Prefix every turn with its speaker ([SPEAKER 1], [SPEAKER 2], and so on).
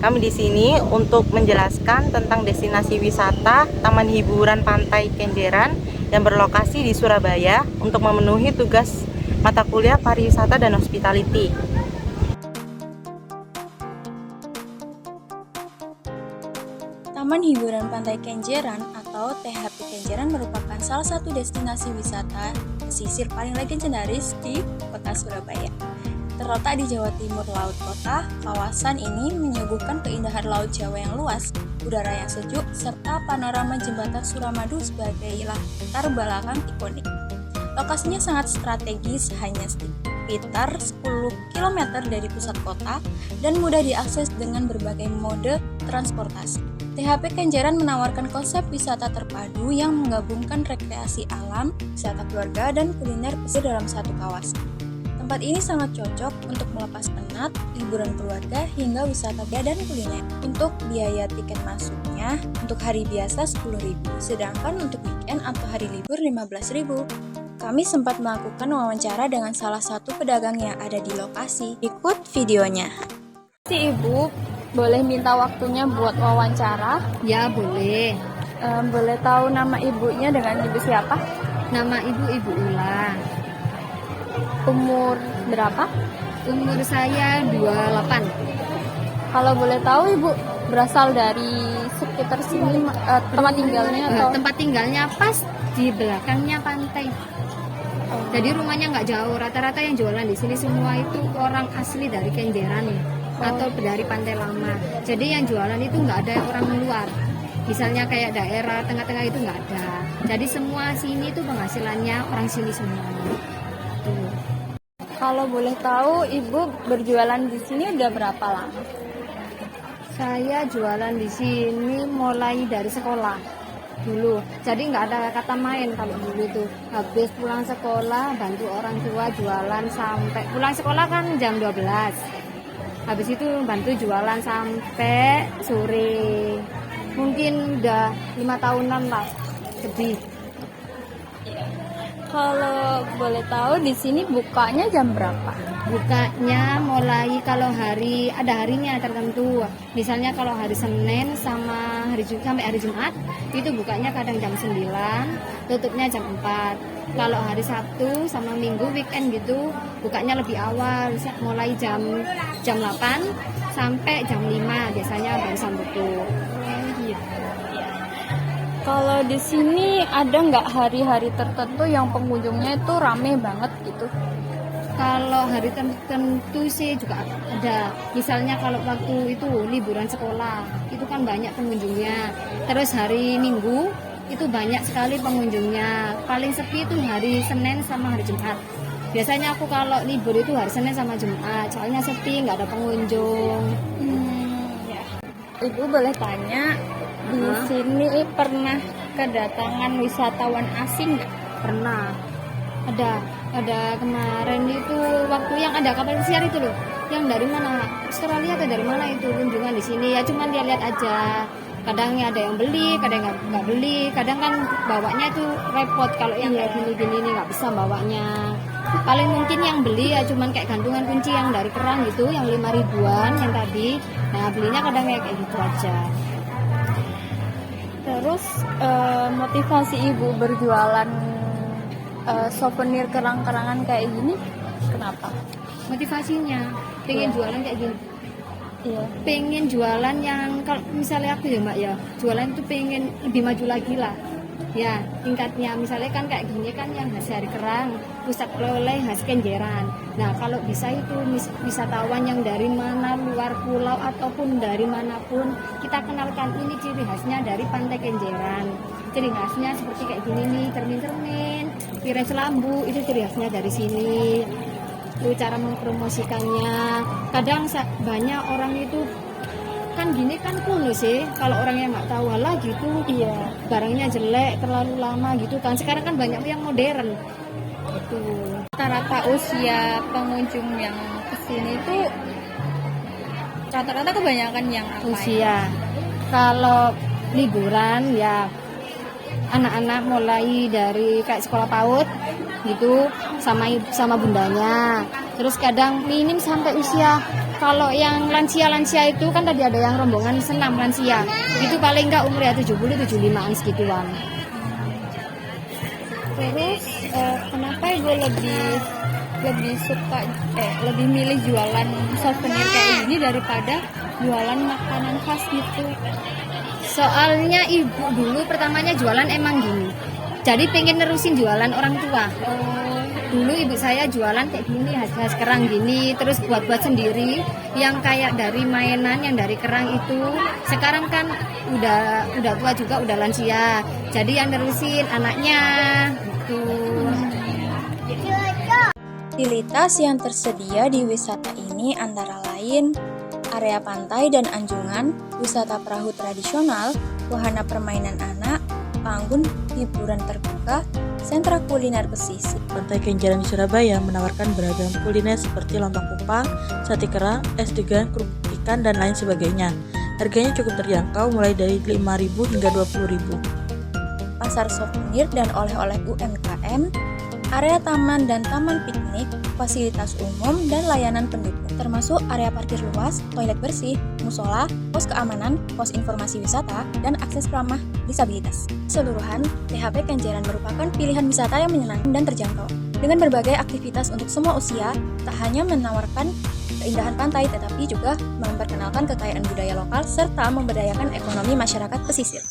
[SPEAKER 1] Kami di sini untuk menjelaskan tentang destinasi wisata Taman Hiburan Pantai Kenjeran yang berlokasi di Surabaya untuk memenuhi tugas mata kuliah pariwisata dan hospitality.
[SPEAKER 2] Taman Hiburan Pantai Kenjeran atau THP Kenjeran merupakan salah satu destinasi wisata pesisir paling legendaris di kota Surabaya. Terletak di Jawa Timur Laut Kota, kawasan ini menyuguhkan keindahan Laut Jawa yang luas, udara yang sejuk, serta panorama jembatan Suramadu sebagai latar belakang ikonik. Lokasinya sangat strategis, hanya sekitar 10 km dari pusat kota dan mudah diakses dengan berbagai mode transportasi. THP Kenjeran menawarkan konsep wisata terpadu yang menggabungkan rekreasi alam, wisata keluarga, dan kuliner pesisir dalam satu kawasan. Tempat ini sangat cocok untuk melepas penat, liburan keluarga, hingga wisata dan kuliner. Untuk biaya tiket masuknya, untuk hari biasa 10.000, sedangkan untuk weekend atau hari libur 15.000. Kami sempat melakukan wawancara dengan salah satu pedagang yang ada di lokasi. Ikut videonya. Si Ibu, boleh minta waktunya buat wawancara?
[SPEAKER 3] Ya boleh.
[SPEAKER 2] Boleh tahu nama ibunya dengan ibu siapa?
[SPEAKER 3] Nama Ibu Ula.
[SPEAKER 2] Umur berapa?
[SPEAKER 3] Umur saya 28.
[SPEAKER 2] Kalau boleh tahu ibu berasal dari sekitar sini tempat tinggalnya atau?
[SPEAKER 3] Tempat tinggalnya pas di belakangnya pantai. Jadi rumahnya nggak jauh. Rata-rata yang jualan di sini semua itu orang asli dari Kenjeran atau dari Pantai Lama. Jadi yang jualan itu nggak ada orang luar. Misalnya kayak daerah tengah-tengah itu nggak ada. Jadi semua sini itu penghasilannya orang sini semua. Tuh.
[SPEAKER 2] Kalau boleh tahu, ibu berjualan di sini udah berapa lama?
[SPEAKER 3] Saya jualan di sini mulai dari sekolah dulu. Jadi nggak ada kata main kalau dulu tuh. Habis pulang sekolah, bantu orang tua jualan sampai pulang sekolah kan jam 12. Habis itu bantu jualan sampai sore. Mungkin udah 5 tahunan lah lebih.
[SPEAKER 2] Kalau boleh tahu di sini bukanya jam berapa?
[SPEAKER 3] Bukanya mulai kalau ada harinya tertentu. Misalnya kalau hari Senin sama sampai hari Jumat itu bukanya kadang jam 9, tutupnya jam 4. Kalau hari Sabtu sama Minggu weekend gitu bukanya lebih awal, mulai jam 8 sampai jam 5 biasanya barusan tutup.
[SPEAKER 2] Kalau di sini ada nggak hari-hari tertentu yang pengunjungnya itu rame banget gitu?
[SPEAKER 3] Kalau hari tertentu sih juga ada. Misalnya kalau waktu itu liburan sekolah, itu kan banyak pengunjungnya. Terus hari Minggu itu banyak sekali pengunjungnya. Paling sepi itu hari Senin sama hari Jumat. Biasanya aku kalau libur itu hari Senin sama Jumat, soalnya sepi, nggak ada pengunjung.
[SPEAKER 2] Ya. Ibu boleh tanya, di sini pernah kedatangan wisatawan asing nggak?
[SPEAKER 3] Pernah. Ada kemarin itu waktu yang ada kapal pesiar itu loh, yang dari mana, Australia atau dari mana itu kunjungan di sini. Ya cuman dia lihat aja, kadang ada yang beli, kadang nggak beli, kadang kan bawanya itu repot kalau yang kayak gini-gini ini nggak bisa bawanya. Paling mungkin yang beli ya cuman kayak gantungan kunci yang dari kerang gitu, yang 5 ribuan yang tadi. Nah belinya kadang kayak gitu aja.
[SPEAKER 2] Terus motivasi ibu berjualan souvenir kerang-kerangan kayak gini kenapa?
[SPEAKER 3] Motivasinya pengen jualan kayak gini.
[SPEAKER 2] Iya.
[SPEAKER 3] Pengen jualan yang kalau misalnya aku ya mbak ya, jualan itu pengen lebih maju lagi lah. Ya tingkatnya misalnya kan kayak gini kan yang khas dari kerang, pusat oleh khas Kenjeran. Nah kalau bisa itu wisatawan yang dari mana, luar pulau ataupun dari manapun, kita kenalkan ini ciri khasnya dari Pantai Kenjeran. Ciri khasnya seperti kayak gini nih, cermin-cermin, tirai selambu, itu ciri khasnya dari sini. Itu cara mempromosikannya. Kadang banyak orang itu kan gini kan kuno sih, kalau orang yang nggak tahu lah gitu, iya barangnya jelek, terlalu lama gitu kan. Sekarang kan banyak yang modern gitu.
[SPEAKER 2] Rata-rata usia pengunjung yang kesini itu rata-rata kebanyakan yang apa?
[SPEAKER 3] Usia kalau liburan ya anak-anak mulai dari kayak sekolah PAUD gitu sama bundanya. Terus kadang minim sampai usia Kalau yang lansia-lansia itu kan tadi ada yang rombongan senam lansia. Itu paling enggak umurnya 70-75an segituan.
[SPEAKER 2] Terus kenapa gue lebih suka lebih milih jualan souvenir kayak gini daripada jualan makanan khas gitu?
[SPEAKER 3] Soalnya ibu dulu pertamanya jualan emang gini. Jadi pengen nerusin jualan orang tua. Dulu ibu saya jualan kayak gini, khas kerang gini, terus buat sendiri yang kayak dari mainan yang dari kerang itu. Sekarang kan udah tua juga, udah lansia. Jadi yang nerusin anaknya gitu.
[SPEAKER 2] Fasilitas yang tersedia di wisata ini antara lain area pantai dan anjungan, wisata perahu tradisional, wahana permainan anak, panggung hiburan terbuka, sentra kuliner pesisir.
[SPEAKER 4] Pantai Kenjeran di Surabaya menawarkan beragam kuliner seperti lontong kupang, sate kerang, es degan, kerupuk ikan, dan lain sebagainya. Harganya cukup terjangkau mulai dari 5.000 hingga 20.000.
[SPEAKER 2] Pasar souvenir dan oleh-oleh UMKM, area taman dan taman piknik, fasilitas umum dan layanan pendukung, termasuk area parkir luas, toilet bersih, musola, pos keamanan, pos informasi wisata, dan akses ramah disabilitas. Keseluruhan, THP Kenjeran merupakan pilihan wisata yang menyenangkan dan terjangkau. Dengan berbagai aktivitas untuk semua usia, tak hanya menawarkan keindahan pantai, tetapi juga memperkenalkan kekayaan budaya lokal serta memberdayakan ekonomi masyarakat pesisir.